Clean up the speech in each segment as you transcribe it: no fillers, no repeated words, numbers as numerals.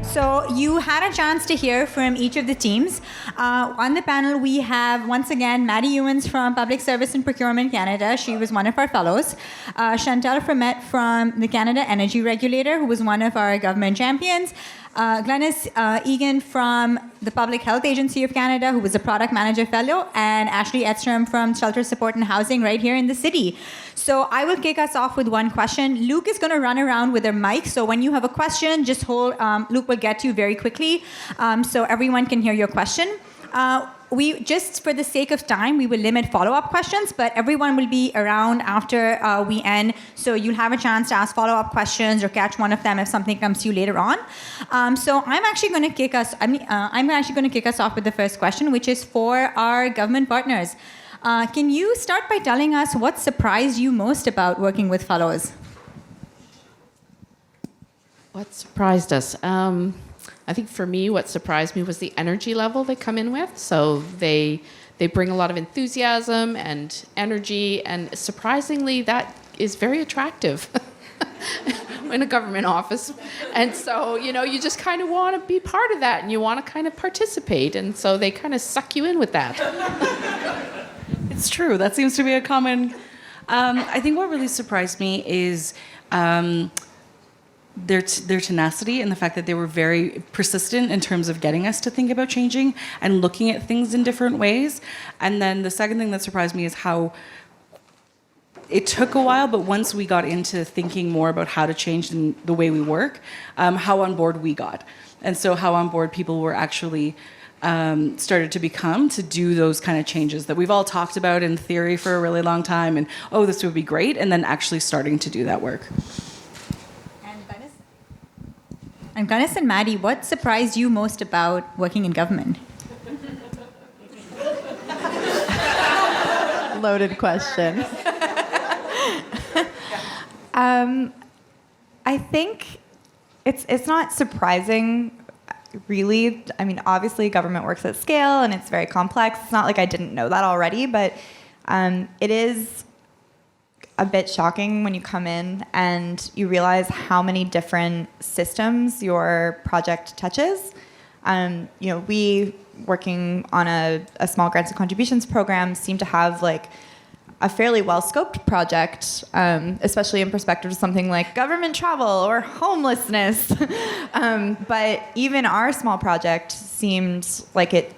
So you had a chance to hear from each of the teams. On the panel, we have, once again, Maddy Ewins from Public Service and Procurement Canada. She was one of our fellows. Chantel Fremit from the Canada Energy Regulator, who was one of our government champions. Glennys Egan from the Public Health Agency of Canada, who was a product manager fellow, and Ashley Edstrom from Shelter Support and Housing right here in the city. So I will kick us off with one question. Luke is going to run around with a mic, so when you have a question, just hold. Luke will get to you very quickly, so everyone can hear your question. We just, for the sake of time, we will limit follow-up questions, but everyone will be around after we end, so you'll have a chance to ask follow-up questions or catch one of them if something comes to you later on. So I'm actually going to kick us. I'm actually going to kick us off with the first question, which is for our government partners. Can you start by telling us what surprised you most about working with fellows? What surprised us? I think for me, what surprised me was the energy level they come in with. So they bring a lot of enthusiasm and energy, and surprisingly, that is very attractive in a government office. And so, you just kind of want to be part of that, and you want to kind of participate, and so they kind of suck you in with that. It's true. That seems to be a common... I think what really surprised me is... their tenacity and the fact that they were very persistent in terms of getting us to think about changing and looking at things in different ways. And then the second thing that surprised me is how it took a while, but once we got into thinking more about how to change the way we work, how on board we got. And so how on board people were actually started to become to do those kind of changes that we've all talked about in theory for a really long time, and, oh, this would be great, and then actually starting to do that work. And Glennys and Maddy, what surprised you most about working in government? Loaded question. I think it's not surprising, really. I mean, obviously, government works at scale, and it's very complex. It's not like I didn't know that already, but it is a bit shocking when you come in and you realize how many different systems your project touches. We, working on a small grants and contributions program, seem to have like a fairly well-scoped project, especially in perspective to something like government travel or homelessness. But even our small project seemed like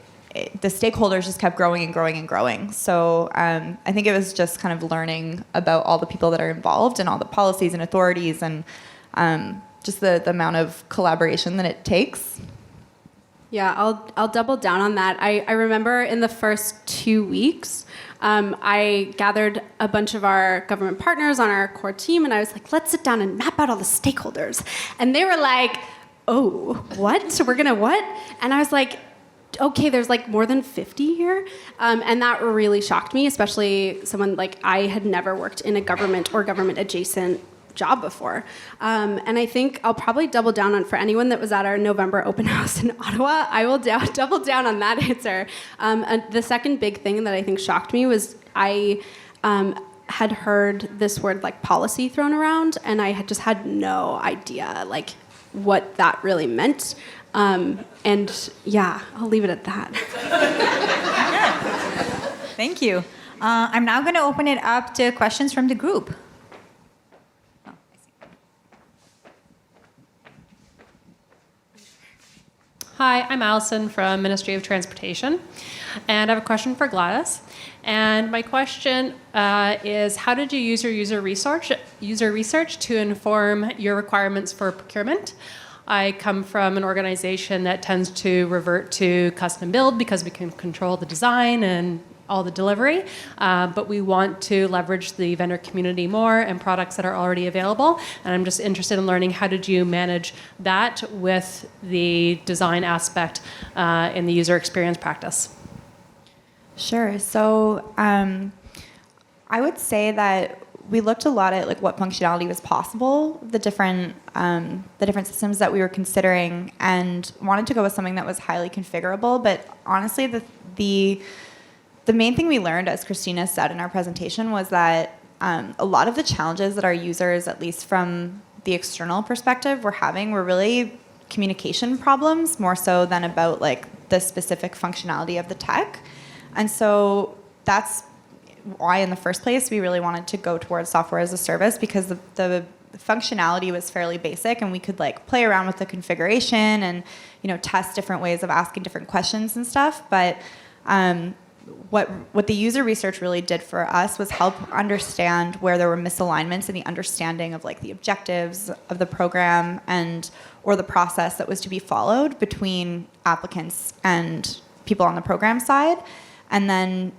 the stakeholders just kept growing and growing and growing. So I think it was just kind of learning about all the people that are involved and all the policies and authorities and just the amount of collaboration that it takes. Yeah, I'll double down on that. I remember in the first 2 weeks, I gathered a bunch of our government partners on our core team, and I was like, let's sit down and map out all the stakeholders. And they were like, oh, what? So we're gonna what? And I was like, okay, there's like more than 50 here. And that really shocked me, especially someone like I had never worked in a government or government adjacent job before. And I think I'll probably double down on, for anyone that was at our November open house in Ottawa, I will double down on that answer. And the second big thing that I think shocked me was I had heard this word like policy thrown around, and I had just had no idea like what that really meant. And yeah, I'll leave it at that. Thank you. I'm now going to open it up to questions from the group. Oh, I see. Hi, I'm Allison from Ministry of Transportation, and I have a question for Gladys. And my question is, how did you use your user research to inform your requirements for procurement? I come from an organization that tends to revert to custom build because we can control the design and all the delivery, but we want to leverage the vendor community more and products that are already available. And I'm just interested in learning, how did you manage that with the design aspect in the user experience practice? Sure. So I would say that we looked a lot at like what functionality was possible, the different systems that we were considering, and wanted to go with something that was highly configurable. But honestly, the main thing we learned, as Cristina said in our presentation, was that a lot of the challenges that our users, at least from the external perspective, were having were really communication problems more so than about like the specific functionality of the tech. And so that's why in the first place we really wanted to go towards software as a service, because the functionality was fairly basic and we could like play around with the configuration and, you know, test different ways of asking different questions and stuff. But what the user research really did for us was help understand where there were misalignments in the understanding of like the objectives of the program or the process that was to be followed between applicants and people on the program side. And then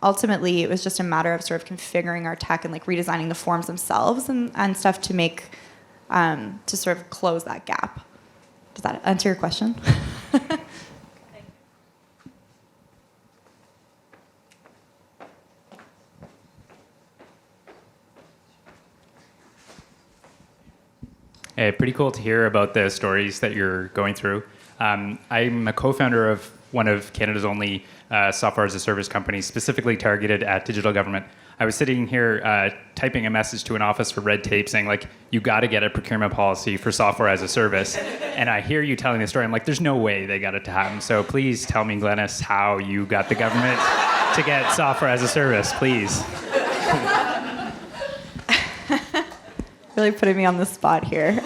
ultimately it was just a matter of sort of configuring our tech and like redesigning the forms themselves and stuff to make to sort of close that gap. Does that answer your question? Hey, pretty cool to hear about the stories that you're going through. I'm a co-founder of one of Canada's only software as a service companies specifically targeted at digital government. I was sitting here typing a message to an office for red tape saying, like, you got to get a procurement policy for software as a service. And I hear you telling the story. I'm like, there's no way they got it to happen. So please tell me, Glennys, how you got the government to get software as a service, please. Really putting me on the spot here.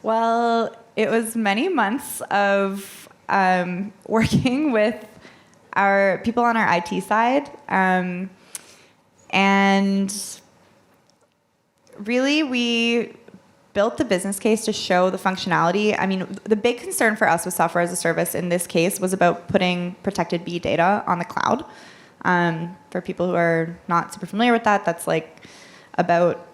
Well, it was many months of working with our people on our IT side. And really, we built the business case to show the functionality. I mean, the big concern for us with software as a service in this case was about putting protected B data on the cloud. For people who are not super familiar with that, that's like about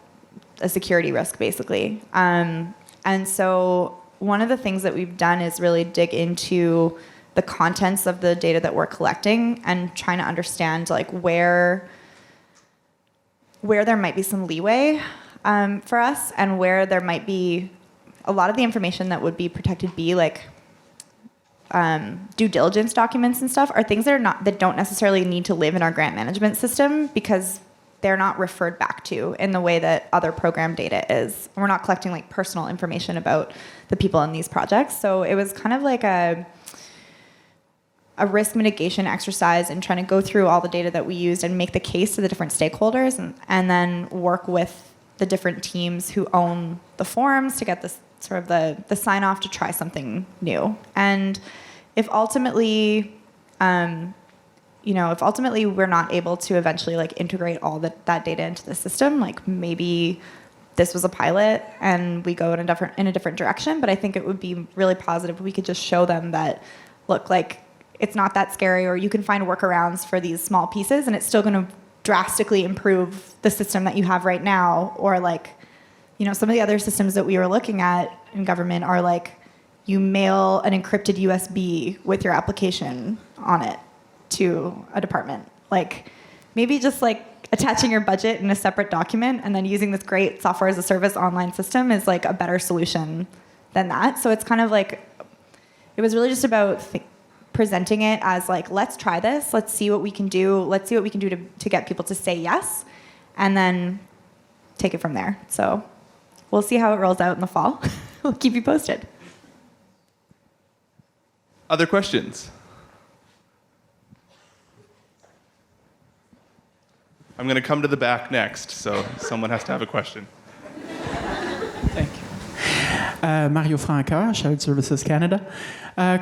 a security risk, basically. And so one of the things that we've done is really dig into the contents of the data that we're collecting and trying to understand like where there might be some leeway for us, and where there might be a lot of the information that would be protected B, like due diligence documents and stuff, are things that don't necessarily need to live in our grant management system because they're not referred back to in the way that other program data is. We're not collecting like personal information about the people in these projects. So it was kind of like a risk mitigation exercise in trying to go through all the data that we used and make the case to the different stakeholders, and then work with the different teams who own the forums to get this sort of the sign off to try something new. And if ultimately we're not able to eventually like integrate all that data into the system, like maybe this was a pilot and we go in a different direction. But I think it would be really positive if we could just show them that, look, like it's not that scary, or you can find workarounds for these small pieces and it's still going to drastically improve the system that you have right now. Or like, you know, some of the other systems that we were looking at in government are like, you mail an encrypted USB with your application on it to a department. Like maybe just like attaching your budget in a separate document and then using this great software as a service online system is like a better solution than that. So it's kind of like, it was really just about presenting it as like, let's try this, let's see what we can do, to get people to say yes, and then take it from there. So we'll see how it rolls out in the fall. We'll keep you posted. Other questions? I'm going to come to the back next, so someone has to have a question. Thank you. Mario Franca, Shared Services Canada.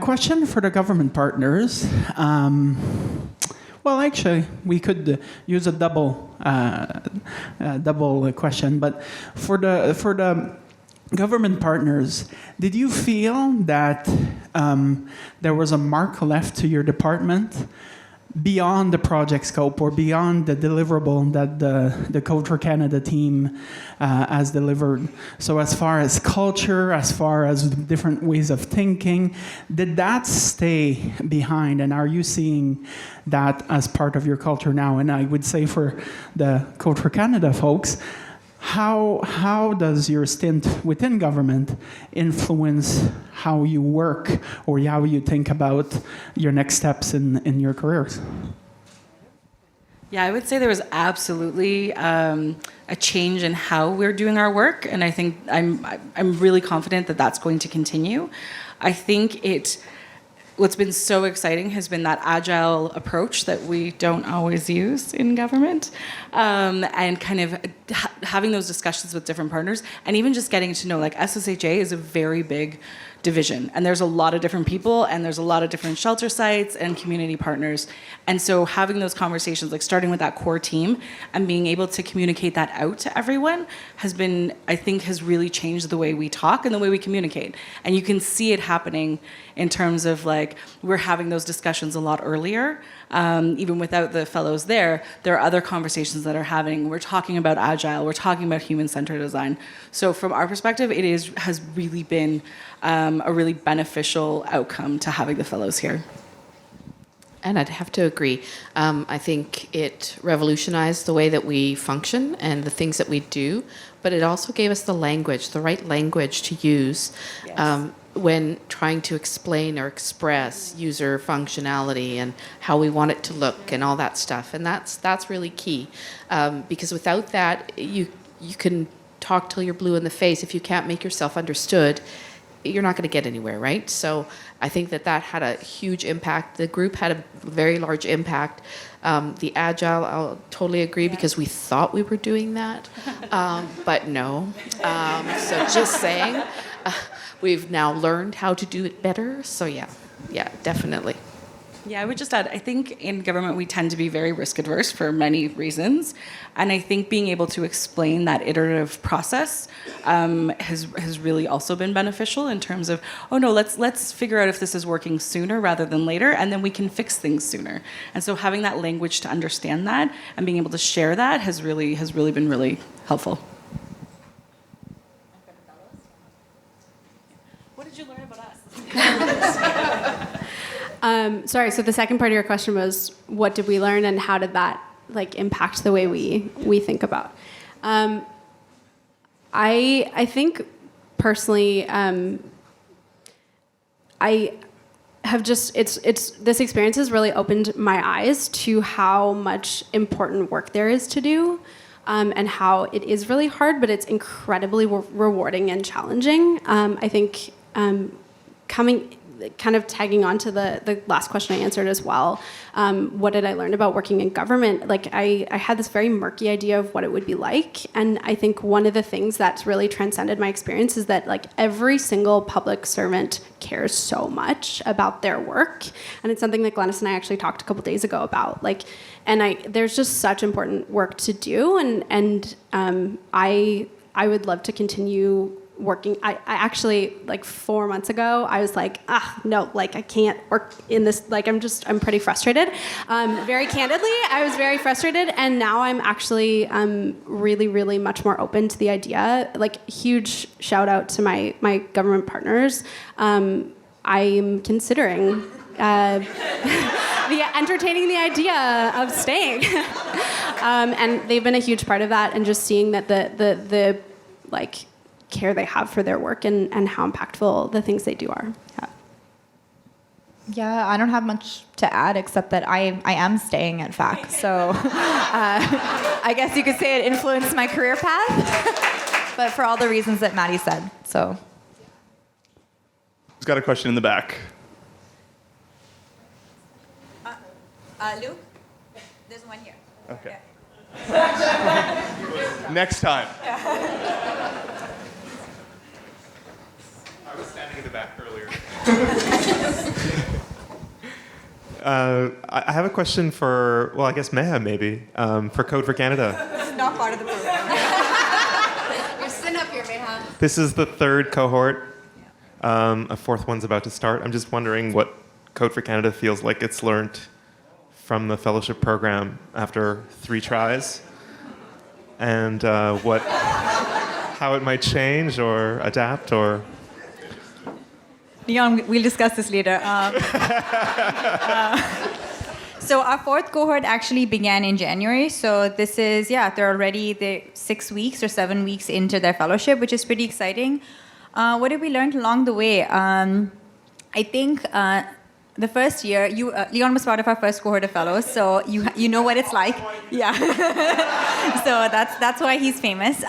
Question for the government partners. Well, actually, we could use a double question, but for the government partners, did you feel that there was a mark left to your department beyond the project scope or beyond the deliverable that the Code for Canada team has delivered? So as far as culture, as far as different ways of thinking, did that stay behind? And are you seeing that as part of your culture now? And I would say for the Code for Canada folks, how does your stint within government influence how you work or how you think about your next steps in your careers? Yeah, I would say there was absolutely a change in how we're doing our work, and I think I'm really confident that that's going to continue. I think what's been so exciting has been that agile approach that we don't always use in government, and kind of having those discussions with different partners, and even just getting to know, like, SSHA is a very big division, and there's a lot of different people, and there's a lot of different shelter sites and community partners, and so having those conversations, like starting with that core team and being able to communicate that out to everyone has been, I think, has really changed the way we talk and the way we communicate. And you can see it happening in terms of, like, we're having those discussions a lot earlier. Even without the fellows there are other conversations that are happening. We're talking about agile, we're talking about human-centered design. So from our perspective, has really been a really beneficial outcome to having the fellows here. And I'd have to agree. I think it revolutionized the way that we function and the things that we do, but it also gave us the language, the right language to use. Yes. When trying to explain or express user functionality and how we want it to look and all that stuff. And that's really key. Because without that, you can talk till you're blue in the face. If you can't make yourself understood, you're not going to get anywhere, right? So I think that had a huge impact. The group had a very large impact. The agile, I'll totally agree, because we thought we were doing that, but no. So just saying. We've now learned how to do it better. So yeah, definitely. Yeah, I would just add, I think in government we tend to be very risk adverse for many reasons. And I think being able to explain that iterative process has really also been beneficial in terms of, oh no, let's figure out if this is working sooner rather than later, and then we can fix things sooner. And so having that language to understand that and being able to share that has really been really helpful. What did you learn about us? Sorry, so the second part of your question was, what did we learn and how did that, like, impact the way we think about? I think personally, I have just, this experience has really opened my eyes to how much important work there is to do. And how it is really hard, but it's incredibly rewarding and challenging. I think kind of tagging on to the last question I answered as well, what did I learn about working in government? Like, I had this very murky idea of what it would be like, and I think one of the things that's really transcended my experience is that, like, every single public servant cares so much about their work, and it's something that Glennys and I actually talked a couple days ago about, like, and there's just such important work to do, and I would love to continue working. I actually, like, 4 months ago, I was like, no, like, I can't work in this, like, I'm pretty frustrated. Very candidly, I was very frustrated, and now I'm actually really, really much more open to the idea. Like, huge shout out to my government partners. I'm considering entertaining the idea of staying. And they've been a huge part of that, and just seeing that the like, care they have for their work and how impactful the things they do are. Yeah, I don't have much to add except that I am staying at FAC. So I guess you could say it influenced my career path, but for all the reasons that Maddy said. So. Who's got a question in the back? Luke, there's one here. Okay. Next time. I was standing in the back earlier. I have a question for, well, I guess Meha maybe, for Code for Canada. This is not part of the program. You're sitting up here, Meha. This is the third cohort. A fourth one's about to start. I'm just wondering what Code for Canada feels like it's learned from the fellowship program after 3 tries, and how it might change or adapt or... Leon, we'll discuss this later. So our 4th cohort actually began in January. So this is, they're already 6 weeks or 7 weeks into their fellowship, which is pretty exciting. What have we learned along the way? I think the first year, Leon was part of our first cohort of fellows, so you know what it's like. Yeah. So that's why he's famous.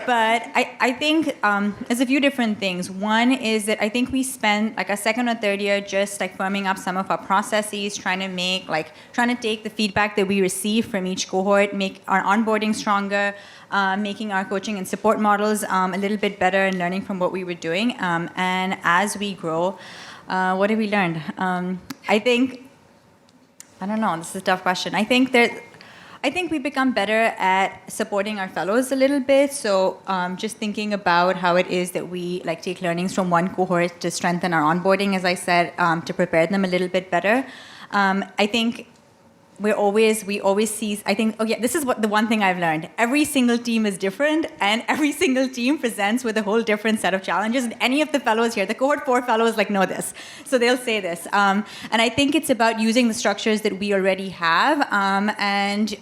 But I think there's a few different things. One is that I think we spent like a second or third year just like firming up some of our processes, trying to take the feedback that we receive from each cohort, make our onboarding stronger, making our coaching and support models a little bit better, and learning from what we were doing. And as we grow, what have we learned? I don't know. This is a tough question. I think we become better at supporting our fellows a little bit. So just thinking about how it is that we like take learnings from one cohort to strengthen our onboarding, as I said, to prepare them a little bit better. I think we always see, this is the one thing I've learned. Every single team is different, and every single team presents with a whole different set of challenges. And any of the fellows here, the cohort 4 fellows know this. So they'll say this. And I think it's about using the structures that we already have, and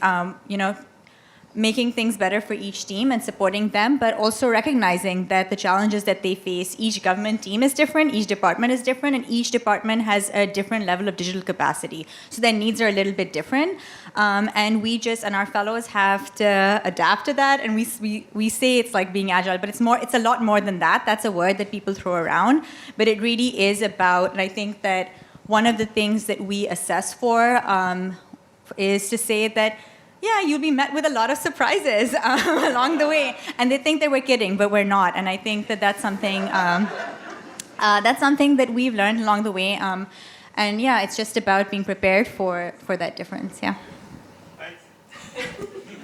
making things better for each team and supporting them, but also recognizing that the challenges that they face, each government team is different, each department is different, and each department has a different level of digital capacity. So their needs are a little bit different. And our fellows have to adapt to that. And we say it's like being agile, but it's a lot more than that. That's a word that people throw around. But it really is about, and I think that one of the things that we assess for is to say that you'll be met with a lot of surprises along the way. And they think that we're kidding, but we're not. And I think that that's something that we've learned along the way. It's just about being prepared for that difference. Yeah.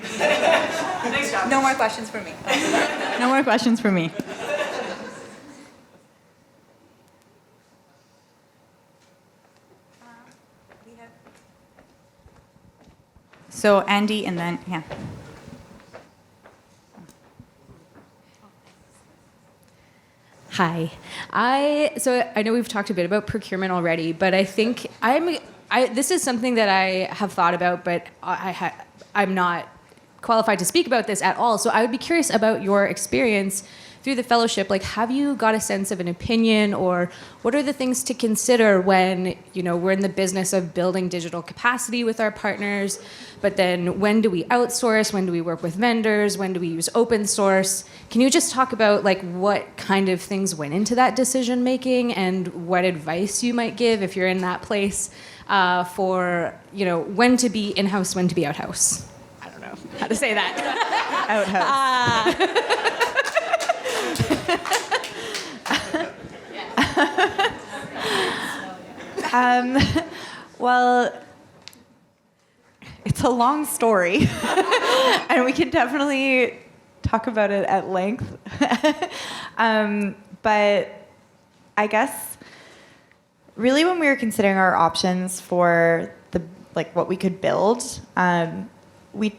Thanks, job. No more questions for me. No more questions for me. So Andy, and then, yeah. Hi. I know we've talked a bit about procurement already, but I think this is something that I have thought about, but I'm not qualified to speak about this at all. So I would be curious about your experience through the fellowship. Like, have you got a sense of an opinion, or what are the things to consider when, we're in the business of building digital capacity with our partners, but then when do we outsource? When do we work with vendors? When do we use open source? Can you just talk about what kind of things went into that decision making, and what advice you might give if you're in that place for, when to be in-house, when to be out-house? I don't know how to say that. Outhouse. Well, it's a long story, and we can definitely talk about it at length. But I guess really when we were considering our options for what we could build, we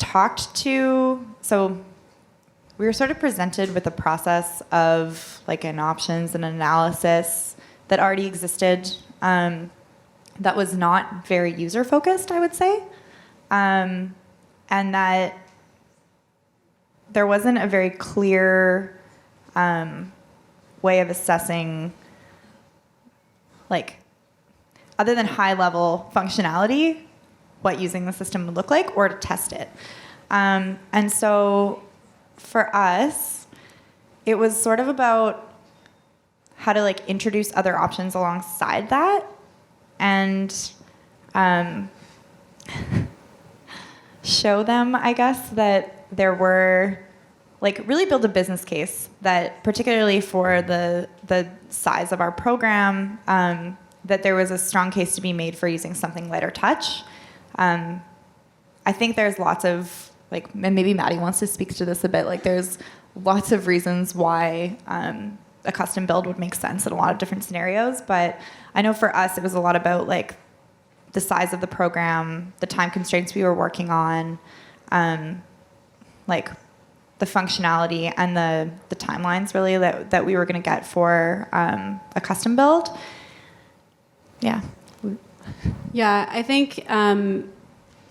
were sort of presented with a process of an options and analysis that already existed, that was not very user focused, I would say, and that there wasn't a very clear way of assessing, other than high level functionality, what using the system would look like, or to test it. And so for us, it was sort of about how to introduce other options alongside that, and show them, I guess, that there were really build a business case that, particularly for the size of our program, that there was a strong case to be made for using something lighter touch. I think there's lots of and maybe Maddy wants to speak to this a bit. There's lots of reasons why a custom build would make sense in a lot of different scenarios. But I know for us, it was a lot about the size of the program, the time constraints we were working on, the functionality and the timelines really that we were going to get for a custom build. Yeah. Yeah, I think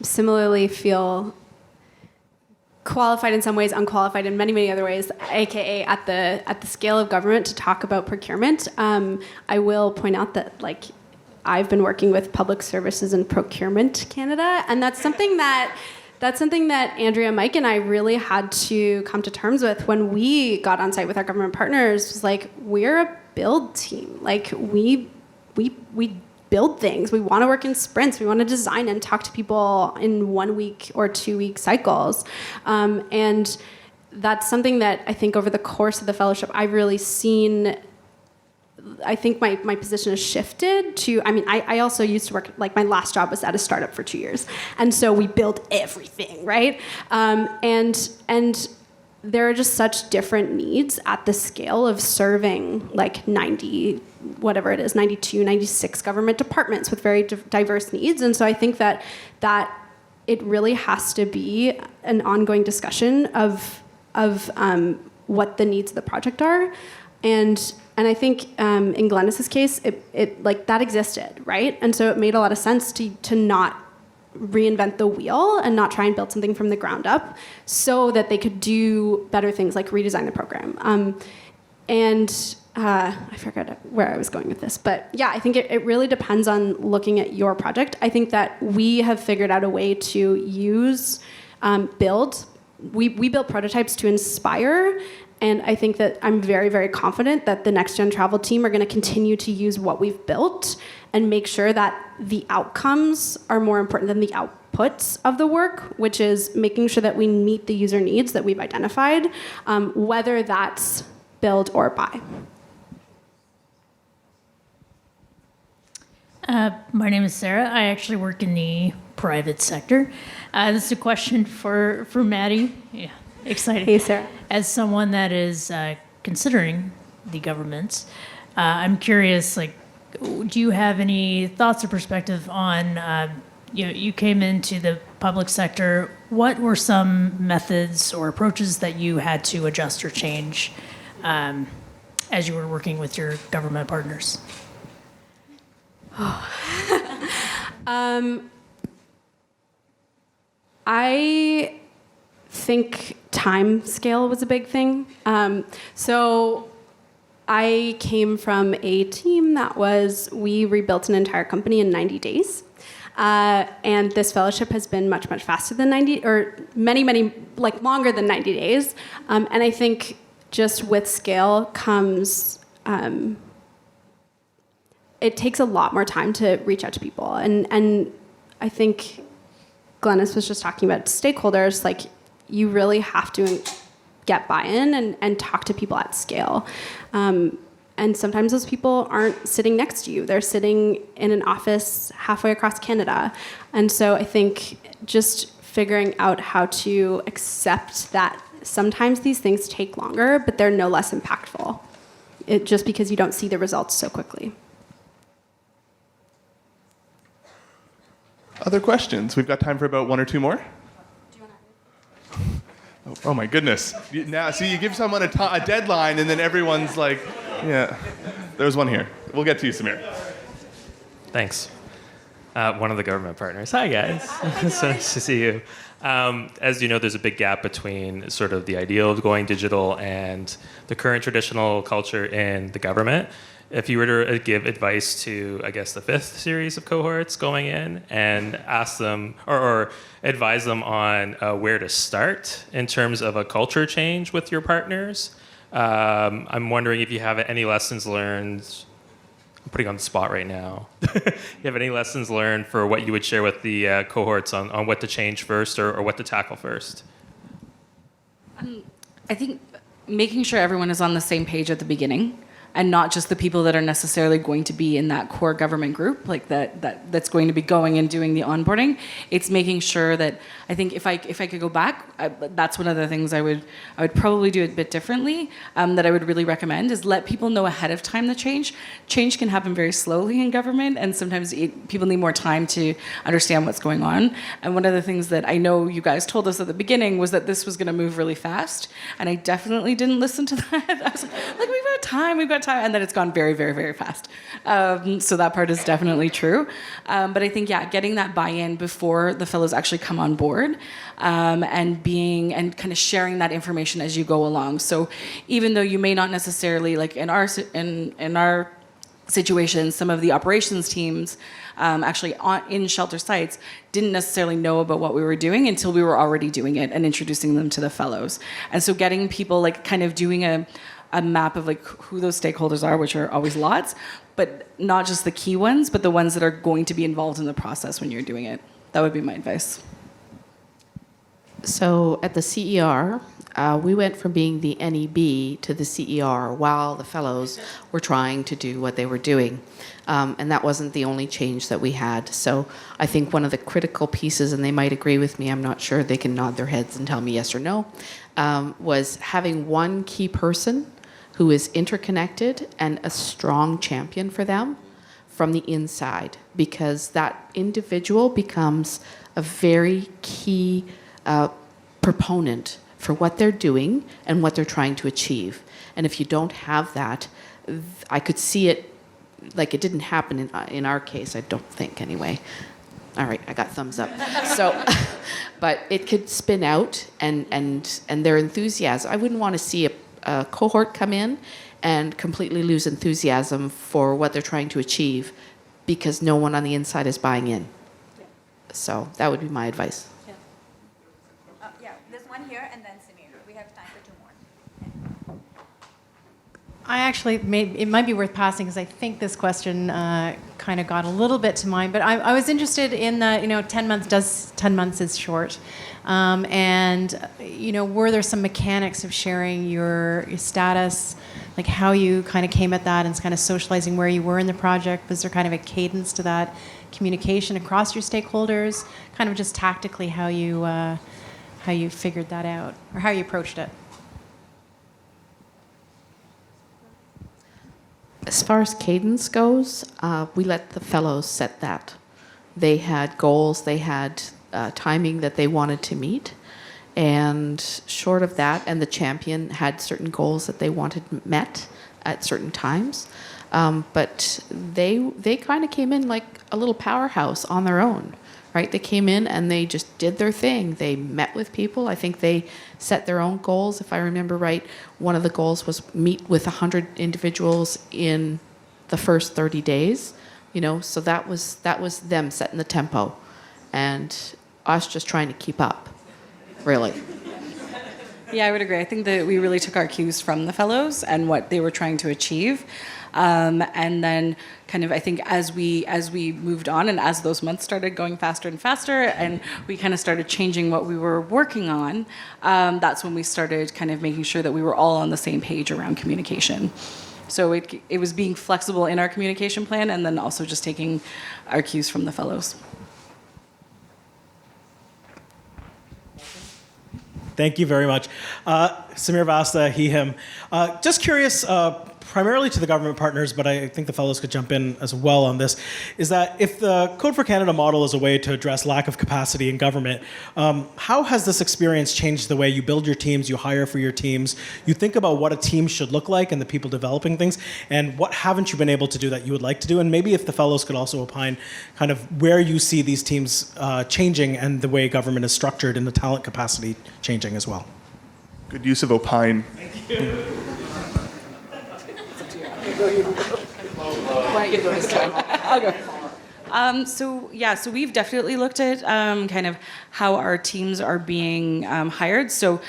similarly feel qualified in some ways, unqualified in many, many other ways, aka at the scale of government to talk about procurement. I will point out that I've been working with Public Services and Procurement Canada, and that's something that Andrea, Mike, and I really had to come to terms with when we got on site with our government partners. Was like, we're a build team. Like we build things. We want to work in sprints. We want to design and talk to people in 1 week or 2 week cycles. And that's something that I think over the course of the fellowship, I've really seen. I think my position has shifted to, I also used to work, like my last job was at a startup for 2 years. And so we built everything, right? And there are just such different needs at the scale of serving like 92, 96 government departments with very diverse needs. And so I think that it really has to be an ongoing discussion of what the needs of the project are. And I think in Glennys' case, it like that existed, right? And so it made a lot of sense to not reinvent the wheel and not try and build something from the ground up so that they could do better things like redesign the program. I forgot where I was going with this, but yeah, I think it really depends on looking at your project. I think that we have figured out a way to use we built prototypes to inspire. And I think that I'm very, very confident that the Next Gen Travel team are going to continue to use what we've built and make sure that the outcomes are more important than the outputs of the work, which is making sure that we meet the user needs that we've identified, whether that's build or buy. My name is Sarah. I actually work in the private sector. This is a question for Maddy. Yeah. Excited. Hey, Sarah. As someone that is considering the governments, I'm curious, like, do you have any thoughts or perspective on, you came into the public sector, what were some methods or approaches that you had to adjust or change as you were working with your government partners? I think time scale was a big thing. So I came from a team that we rebuilt an entire company in 90 days. And this fellowship has been much, much faster than 90, or many, like longer than 90 days. And I think just with scale comes, it takes a lot more time to reach out to people. And I think Glennys was just talking about stakeholders, like you really have to get buy-in and talk to people at scale. And sometimes those people aren't sitting next to you. They're sitting in an office halfway across Canada. And so I think just figuring out how to accept that sometimes these things take longer, but they're no less impactful. Just because you don't see the results so quickly. Other questions? We've got time for about one or two more. Oh my goodness. Now, see, you give someone a deadline and then everyone's like, yeah. There's one here. We'll get to you, Samir. Thanks. One of the government partners. Hi, guys. So nice to see you. As you know, there's a big gap between sort of the ideal of going digital and the current traditional culture in the government. If you were to give advice to, I guess, the 5th series of cohorts going in and ask them or advise them on where to start in terms of a culture change with your partners, I'm wondering if you have any lessons learned. I'm putting on the spot right now. You have any lessons learned for what you would share with the cohorts on what to change first or what to tackle first? I think making sure everyone is on the same page at the beginning, and not just the people that are necessarily going to be in that core government group, like that's going to be going and doing the onboarding. It's making sure that, I think if I could go back, that's one of the things I would probably do a bit differently, that I would really recommend, is let people know ahead of time the change. Change can happen very slowly in government, and sometimes people need more time to understand what's going on. And one of the things that I know you guys told us at the beginning was that this was going to move really fast, and I definitely didn't listen to that. I was like, we've got time, and then it's gone very, very, very fast. So that part is definitely true. But I think, getting that buy-in before the fellows actually come on board, and kind of sharing that information as you go along. So even though you may not necessarily, like in our situations, some of the operations teams actually in shelter sites didn't necessarily know about what we were doing until we were already doing it and introducing them to the fellows. And so getting people like kind of doing a map of like who those stakeholders are, which are always lots, but not just the key ones, but the ones that are going to be involved in the process when you're doing it. That would be my advice. So at the CER, we went from being the NEB to the CER while the fellows were trying to do what they were doing. And that wasn't the only change that we had. So I think one of the critical pieces, and they might agree with me, I'm not sure, they can nod their heads and tell me yes or no, was having one key person who is interconnected and a strong champion for them from the inside, because that individual becomes a very key proponent for what they're doing and what they're trying to achieve. And if you don't have that, I could see it, like it didn't happen in our case, I don't think anyway. All right, I got thumbs up. So, but it could spin out and their enthusiasm. I wouldn't want to see a cohort come in and completely lose enthusiasm for what they're trying to achieve because no one on the inside is buying in. So that would be my advice. Yeah, there's one here and then Samir. We have time for two more. I actually, it might be worth passing because I think this question kind of got a little bit to mind. But I was interested in the, 10 months is short. And, were there some mechanics of sharing your status, like how you kind of came at that and kind of socializing where you were in the project? Was there kind of a cadence to that communication across your stakeholders? Kind of just tactically how you figured that out or how you approached it? As far as cadence goes, we let the fellows set that. They had goals, they had timing that they wanted to meet, and short of that, and the champion had certain goals that they wanted met at certain times. But they kind of came in like a little powerhouse on their own, right? They came in and they just did their thing. They met with people. I think they set their own goals. If I remember right, one of the goals was meet with 100 individuals in the first 30 days. So that was them setting the tempo, and us just trying to keep up, really. Yeah, I would agree. I think that we really took our cues from the fellows and what they were trying to achieve. And then kind of, I think as we moved on and as those months started going faster and faster and we kind of started changing what we were working on, that's when we started kind of making sure that we were all on the same page around communication. So it was being flexible in our communication plan and then also just taking our cues from the fellows. Thank you very much. Samir Vasta, he, him. Just curious, primarily to the government partners, but I think the fellows could jump in as well on this, is that if the Code for Canada model is a way to address lack of capacity in government, how has this experience changed the way you build your teams, you hire for your teams, you think about what a team should look like and the people developing things, and what haven't you been able to do that you would like to do? And maybe if the fellows could also opine kind of where you see these teams changing and the way government is structured and the talent capacity changing as well. Good use of opine. Thank you. Why don't you go this time? I'll go. So we've definitely looked at kind of how our teams are being hired. So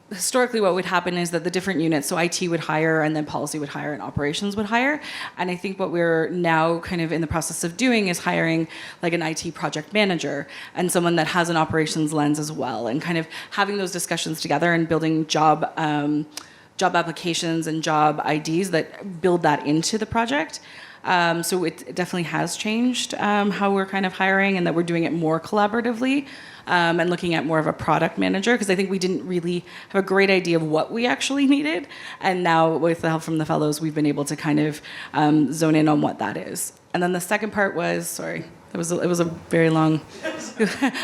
historically what would happen is that the different units, so IT would hire and then policy would hire and operations would hire. And I think what we're now kind of in the process of doing is hiring like an IT project manager and someone that has an operations lens as well, and kind of having those discussions together and building job applications and job IDs that build that into the project. So it definitely has changed how we're kind of hiring, and that we're doing it more collaboratively and looking at more of a product manager, because I think we didn't really have a great idea of what we actually needed. And now with the help from the fellows, we've been able to kind of zone in on what that is. And then the second part was, sorry, it was a very long,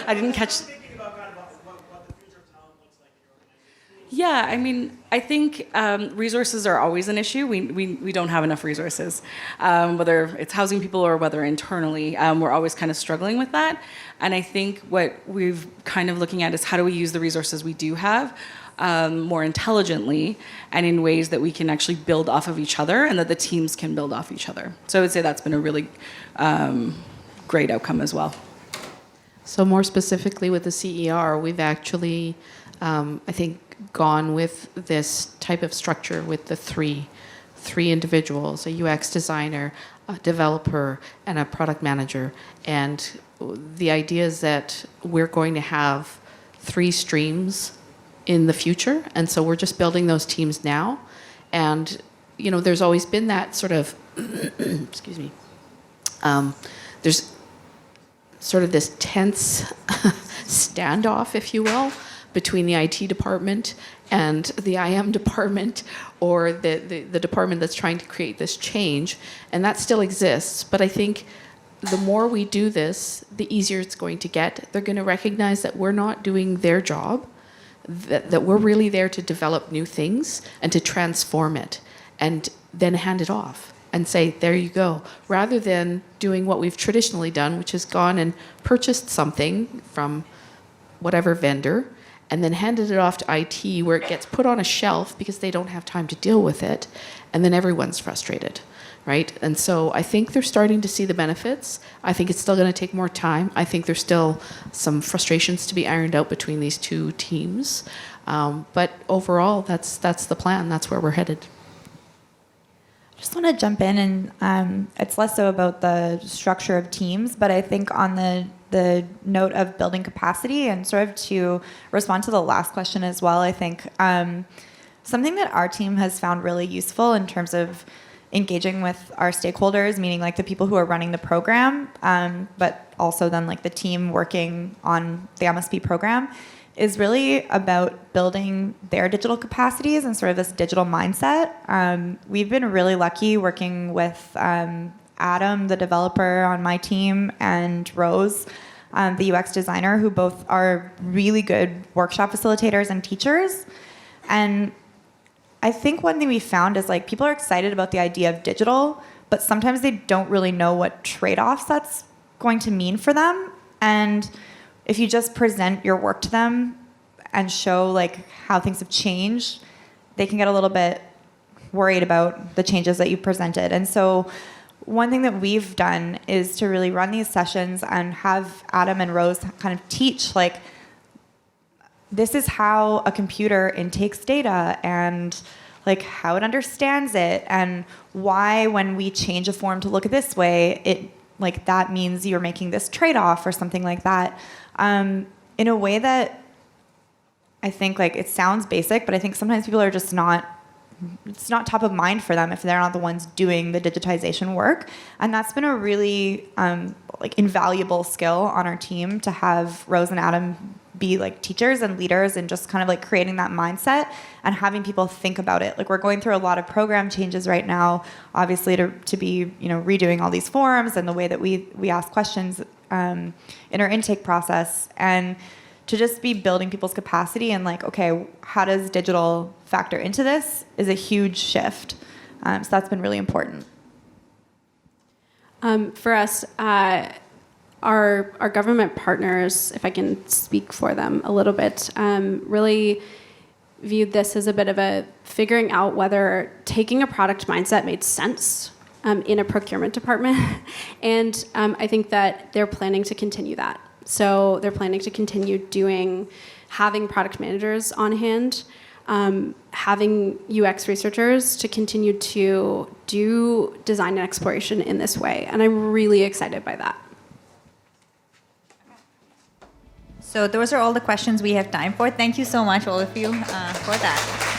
I didn't catch. Yeah, I mean, I think resources are always an issue. We don't have enough resources, whether it's housing people or whether internally. We're always kind of struggling with that. And I think what we've kind of looking at is how do we use the resources we do have more intelligently and in ways that we can actually build off of each other and that the teams can build off each other. So I would say that's been a really great outcome as well. So more specifically with the CER, we've actually, I think, gone with this type of structure with the three individuals, a UX designer, a developer, and a product manager. And the idea is that we're going to have 3 streams in the future. And so we're just building those teams now. And, you know, there's always been that sort of, excuse me, there's sort of this tense standoff, if you will, between the IT department and the IM department, or the department that's trying to create this change. And that still exists. But I think the more we do this, the easier it's going to get. They're going to recognize that we're not doing their job, that we're really there to develop new things and to transform it, and then hand it off and say, there you go, rather than doing what we've traditionally done, which is gone and purchased something from whatever vendor and then handed it off to IT, where it gets put on a shelf because they don't have time to deal with it, and then everyone's frustrated, right? And so I think they're starting to see the benefits. I think it's still going to take more time. I think there's still some frustrations to be ironed out between these 2 teams. But overall, that's the plan. That's where we're headed. I just want to jump in, and it's less so about the structure of teams, but I think on the note of building capacity, and sort of to respond to the last question as well, I think something that our team has found really useful in terms of engaging with our stakeholders, meaning like the people who are running the program, but also then like the team working on the MSP program, is really about building their digital capacities and sort of this digital mindset. We've been really lucky working with Adam, the developer on my team, and Rose, the UX designer, who both are really good workshop facilitators and teachers. And I think one thing we found is like people are excited about the idea of digital, but sometimes they don't really know what trade-offs that's going to mean for them. And if you just present your work to them and show like how things have changed, they can get a little bit worried about the changes that you presented. And so one thing that we've done is to really run these sessions and have Adam and Rose kind of teach like, this is how a computer intakes data and like how it understands it, and why when we change a form to look this way, it like that means you're making this trade-off or something like that. In a way that I think like it sounds basic, but I think sometimes people are just it's not top of mind for them if they're not the ones doing the digitization work. And that's been a really like invaluable skill on our team, to have Rose and Adam be like teachers and leaders and just kind of like creating that mindset and having people think about it. Like we're going through a lot of program changes right now, obviously to be, you know, redoing all these forms and the way that we ask questions in our intake process, and to just be building people's capacity and like, okay, how does digital factor into this is a huge shift. So that's been really important. For us, our government partners, if I can speak for them a little bit, really viewed this as a bit of a figuring out whether taking a product mindset made sense in a procurement department. And I think that they're planning to continue that. So they're planning to continue having product managers on hand, having UX researchers to continue to do design and exploration in this way. And I'm really excited by that. So those are all the questions we have time for. Thank you so much, all of you, for that.